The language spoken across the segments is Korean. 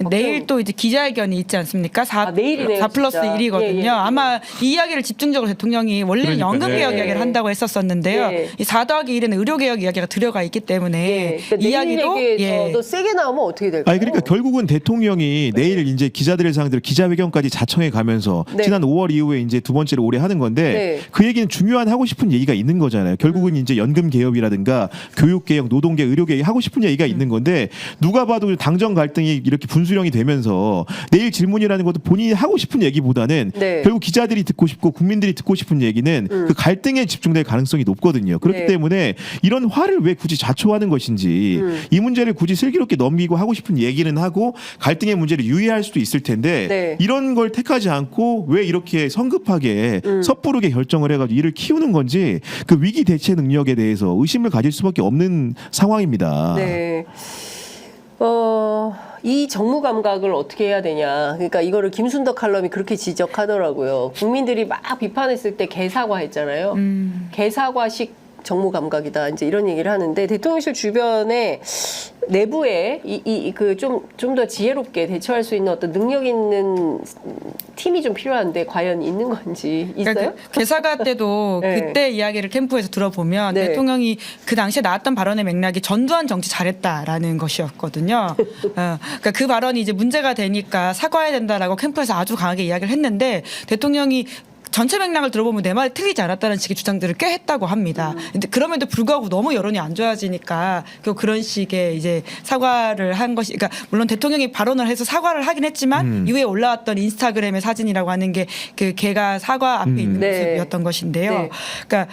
내일 또 이제 기자회견이 있지 않습니까? 4 플러스 1이거든요. 예, 예. 아마 이 이야기를 집중적으로 대통령이 원래는 연금개혁 이야기를 한다고 했었었는데요. 이 4 더하기 1에는 의료개혁 이야기가 들어가 있기 때문에 그러니까 이 이야기도 더 세게 나오면 어떻게 될까요? 아니 그러니까 결국은 대통령이 내일 이제 기자들을 상대로 기자회견까지 자청해 가면서 지난 5월 이후에 이제 두 번째로 올해 하는 건데 그 얘기는 중요한 하고 싶은 얘기가 있는 거잖아요. 결국은 이제 연금 개혁이라든가 교육 개혁, 노동 개혁, 의료 개혁 하고 싶은 얘기가 있는 건데 누가 봐도 당정 갈등이 이렇게 분수령이 되면서 내일 질문이라는 것도 본인이 하고 싶은 얘기보다는 결국 기자들이 듣고 싶고 국민들이 듣고 싶은 얘기는 그 갈등에 집중될 가능성이 높거든요. 그렇기 때문에 이런 화를 왜 굳이 자초하는 것인지 이 문제를 굳이 슬기롭게 넘기고 하고 싶은 얘기는 하고 갈등의 문제를 유의할 수도 있을 텐데 이런 걸 택하지 않고 왜 이렇게 성급하게 섣부르게 결정을 해가지고 이를 키우는 건지 그 위기 대처 능력에 대해서 의심을 가질 수밖에 없는 상황입니다. 네. 이 정무 감각을 어떻게 해야 되냐. 그러니까 이거를 김순덕 칼럼이 그렇게 지적하더라고요. 국민들이 막 비판했을 때 개사과했잖아요. 개사과식 정무 감각이다. 이제 이런 얘기를 하는데 대통령실 주변에 내부에 좀 더 지혜롭게 대처할 수 있는 어떤 능력 있는 팀이 좀 필요한데 과연 있는 건지 있어요? 그러니까 개사가 때도 그때 이야기를 캠프에서 들어보면 대통령이 그 당시에 나왔던 발언의 맥락이 전두환 정치 잘했다라는 것이었거든요. 그러니까 그 발언이 이제 문제가 되니까 사과해야 된다라고 캠프에서 아주 강하게 이야기를 했는데 대통령이 전체 맥락을 들어보면 내 말이 틀리지 않았다는 식의 주장들을 꽤 했다고 합니다. 근데 그럼에도 불구하고 너무 여론이 안 좋아지니까 그런 식의 이제 사과를 한 것이, 그러니까 물론 대통령이 발언을 해서 사과를 하긴 했지만 이후에 올라왔던 인스타그램의 사진이라고 하는 게 그 개가 사과 앞에 있는 모습이었던 것인데요. 그러니까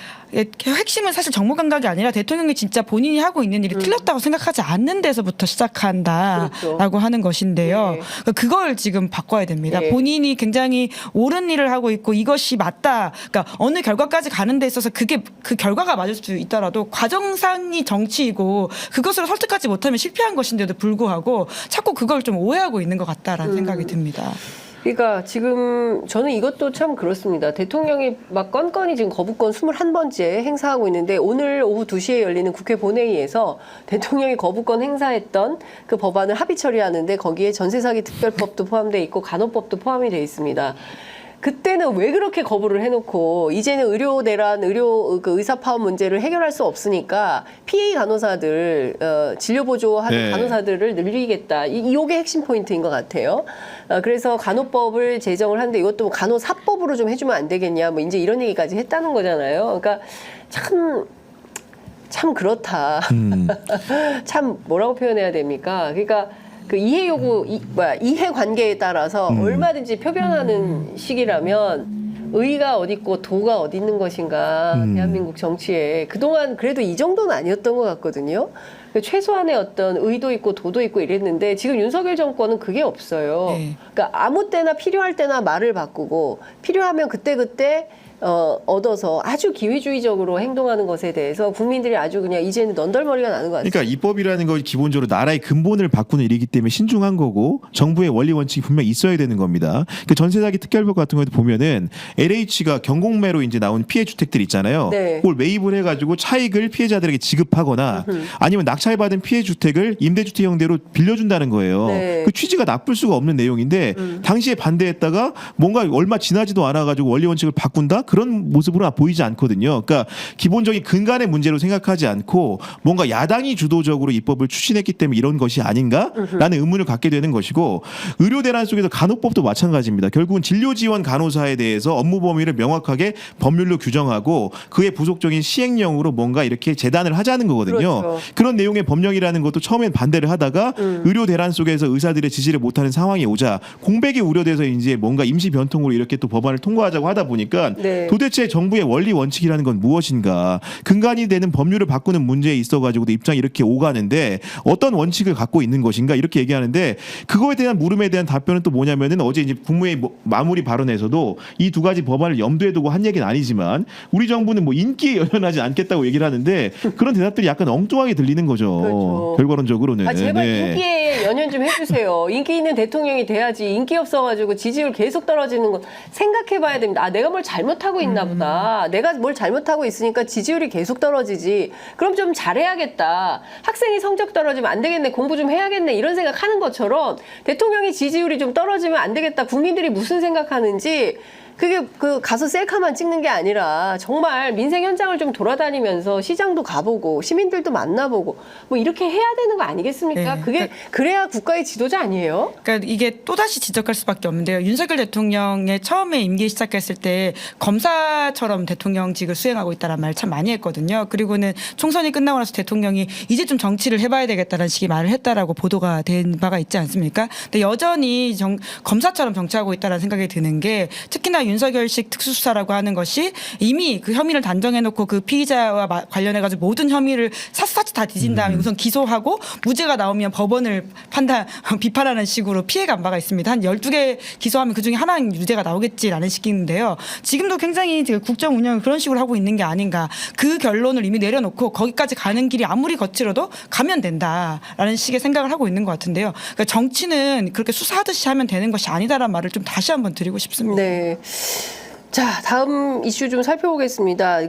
핵심은 사실 정무 감각이 아니라 대통령이 진짜 본인이 하고 있는 일이 틀렸다고 생각하지 않는 데서부터 시작한다라고 하는 것인데요. 그러니까 그걸 지금 바꿔야 됩니다. 본인이 굉장히 옳은 일을 하고 있고 이것이 맞다. 그러니까 어느 결과까지 가는 데 있어서 그게 그 결과가 맞을 수 있더라도 과정상이 정치이고 그것으로 설득하지 못하면 실패한 것인데도 불구하고 자꾸 그걸 좀 오해하고 있는 것 같다라는 생각이 듭니다. 그러니까 지금 저는 이것도 참 그렇습니다. 대통령이 막 건건이 지금 거부권 21번째 행사하고 있는데 오늘 오후 2시에 열리는 국회 본회의에서 대통령이 거부권 행사했던 그 법안을 합의 처리하는데 거기에 전세사기 특별법도 포함되어 있고 간호법도 포함이 되어 있습니다. 그때는 왜 그렇게 거부를 해놓고 이제는 의료 대란, 의사 파업 문제를 해결할 수 없으니까 PA 간호사들, 진료 보조하는 간호사들을 늘리겠다. 이게 핵심 포인트인 것 같아요. 그래서 간호법을 제정을 하는데 이것도 뭐 간호사법으로 좀 해주면 안 되겠냐. 뭐 이제 이런 얘기까지 했다는 거잖아요. 그러니까 참 그렇다. 참 뭐라고 표현해야 됩니까? 그러니까 그 이해 요구, 이해 관계에 따라서 얼마든지 표변하는 시기라면 의가 어디 있고 도가 어디 있는 것인가 대한민국 정치에 그동안 그래도 이 정도는 아니었던 것 같거든요. 최소한의 어떤 의도 있고 도도 있고 이랬는데 지금 윤석열 정권은 그게 없어요. 그러니까 아무 때나 필요할 때나 말을 바꾸고 필요하면 그때그때 얻어서 아주 기회주의적으로 행동하는 것에 대해서 국민들이 아주 그냥 이제는 넌덜머리가 나는 것 같아요. 그러니까 입법이라는 건 기본적으로 나라의 근본을 바꾸는 일이기 때문에 신중한 거고 정부의 원리 원칙이 분명히 있어야 되는 겁니다. 그 전세사기 특별법 같은 거에도 보면은 LH가 경공매로 이제 나온 피해 주택들 있잖아요. 그걸 매입을 해가지고 차익을 피해자들에게 지급하거나 아니면 낙찰받은 피해 주택을 임대주택 형태로 빌려준다는 거예요. 그 취지가 나쁠 수가 없는 내용인데 당시에 반대했다가 뭔가 얼마 지나지도 않아가지고 원리 원칙을 바꾼다? 그런 모습으로 보이지 않거든요. 그러니까 기본적인 근간의 문제로 생각하지 않고 뭔가 야당이 주도적으로 입법을 추진했기 때문에 이런 것이 아닌가라는 의문을 갖게 되는 것이고 의료 대란 속에서 간호법도 마찬가지입니다. 결국은 진료 지원 간호사에 대해서 업무 범위를 명확하게 법률로 규정하고 그의 부속적인 시행령으로 뭔가 이렇게 제단을 하자는 거거든요. 그런 내용의 법령이라는 것도 처음엔 반대를 하다가 의료 대란 속에서 의사들의 지지를 못하는 상황이 오자 공백이 우려돼서 이제 뭔가 임시 변통으로 이렇게 또 법안을 통과하자고 하다 보니까 도대체 정부의 원리 원칙이라는 건 무엇인가? 근간이 되는 법률을 바꾸는 문제에 있어가지고도 입장이 이렇게 오가는데 어떤 원칙을 갖고 있는 것인가? 이렇게 얘기하는데 그거에 대한 물음에 대한 답변은 또 뭐냐면은 어제 이제 국무회의 마무리 발언에서도 이 두 가지 법안을 염두에 두고 한 얘기는 아니지만 우리 정부는 뭐 인기에 연연하지 않겠다고 얘기를 하는데 그런 대답들이 약간 엉뚱하게 들리는 거죠. 결과론적으로는. 제발 인기에 좀 연연 좀 해주세요. 인기 있는 대통령이 돼야지 인기 없어가지고 지지율 계속 떨어지는 건 생각해봐야 됩니다. 아, 내가 뭘 잘못하고 있나 보다. 내가 뭘 잘못하고 있으니까 지지율이 계속 떨어지지. 그럼 좀 잘해야겠다. 학생이 성적 떨어지면 안 되겠네. 공부 좀 해야겠네. 이런 생각하는 것처럼 대통령이 지지율이 좀 떨어지면 안 되겠다. 국민들이 무슨 생각하는지 그게 그 가서 셀카만 찍는 게 아니라 정말 민생 현장을 좀 돌아다니면서 시장도 가보고 시민들도 만나보고 뭐 이렇게 해야 되는 거 아니겠습니까? 네, 그게 그래야 국가의 지도자 아니에요? 그러니까 이게 또다시 지적할 수밖에 없는데요. 윤석열 대통령의 처음에 임기 시작했을 때 검사처럼 대통령직을 수행하고 있다는 말 참 많이 했거든요. 그리고는 총선이 끝나고 나서 대통령이 이제 좀 정치를 해봐야 되겠다는 식의 말을 했다라고 보도가 된 바가 있지 않습니까? 근데 여전히 검사처럼 정치하고 있다는 생각이 드는 게 특히나 윤석열식 특수수사라고 하는 것이 이미 그 혐의를 단정해놓고 그 피의자와 관련해가지고 모든 혐의를 샅샅이 다 뒤진 다음에 우선 기소하고 무죄가 나오면 법원을 비판하는 식으로 피해간 바가 있습니다. 한 12개 기소하면 그중에 하나는 유죄가 나오겠지라는 식인데요. 지금도 굉장히 국정 운영을 그런 식으로 하고 있는 게 아닌가. 그 결론을 이미 내려놓고 거기까지 가는 길이 아무리 거칠어도 가면 된다라는 식의 생각을 하고 있는 것 같은데요. 그러니까 정치는 그렇게 수사하듯이 하면 되는 것이 아니다라는 말을 좀 다시 한번 드리고 싶습니다. 네. 자, 다음 이슈 좀 살펴보겠습니다.